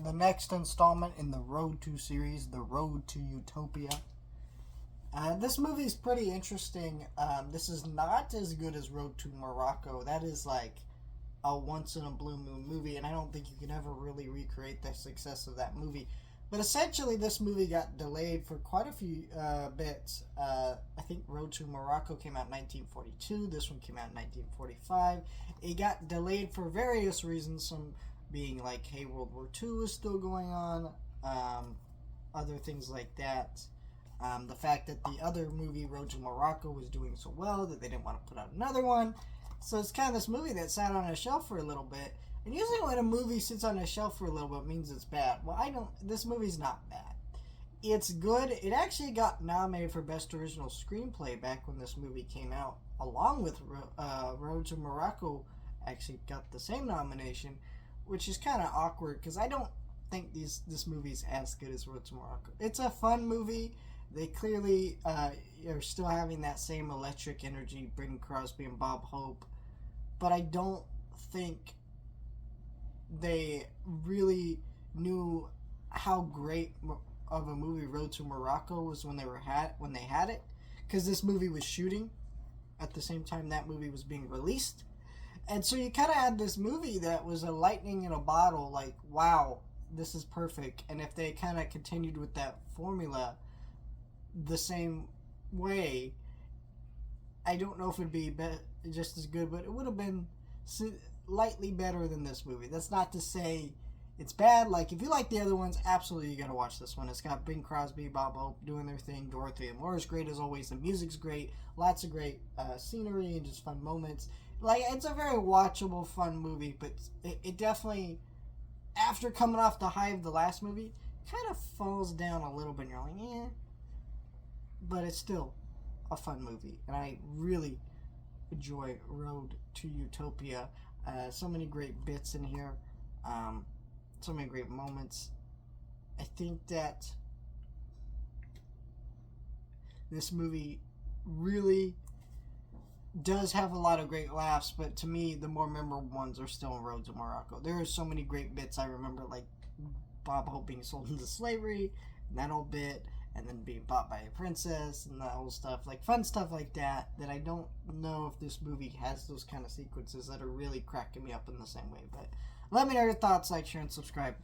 the next installment in the Road to series, The Road to Utopia. This movie is pretty interesting. This is not as good as Road to Morocco. That is like a once in a blue moon movie, and I don't think you can ever really recreate the success of that movie. But essentially, this movie got delayed for quite a few bits. I think Road to Morocco came out in 1942. This one came out in 1945. It got delayed for various reasons, some being like, hey, World War II is still going on, other things like that. The fact that the other movie, Road to Morocco, was doing so well that they didn't want to put out another one. So it's kind of this movie that sat on a shelf for a little bit. And usually when a movie sits on a shelf for a little bit, it means it's bad. Well, this movie's not bad. It's good. It actually got nominated for Best Original Screenplay back when this movie came out, along with Road to Morocco actually got the same nomination, which is kind of awkward because I don't think this movie's as good as Road to Morocco. It's a fun movie. They clearly are still having that same electric energy, Bing Crosby and Bob Hope, but I don't think they really knew how great of a movie Road to Morocco was when they had it, because this movie was shooting at the same time that movie was being released, and so you kind of had this movie that was a lightning in a bottle. Like, wow, this is perfect. And if they kind of continued with that formula the same way, I don't know if it'd be just as good, but it would have been slightly better than this movie. That's not to say it's bad. Like, if you like the other ones, absolutely you gotta watch this one. It's got Bing Crosby, Bob Hope doing their thing. Dorothy and Laura's great as always. The music's great. Lots of great scenery and just fun moments. Like, it's a very watchable, fun movie, but it definitely, after coming off the high of the last movie, kind of falls down a little bit. And you're like, eh. But it's still a fun movie, and I really enjoy Road to Utopia. So many great bits in here, so many great moments. I think that this movie really does have a lot of great laughs, but to me, the more memorable ones are still in Road to Morocco. There are so many great bits I remember, like Bob Hope being sold into slavery, and that whole bit, and then being bought by a princess, and that whole stuff, like fun stuff like that I don't know if this movie has those kind of sequences that are really cracking me up in the same way. But let me know your thoughts, like, share, and subscribe.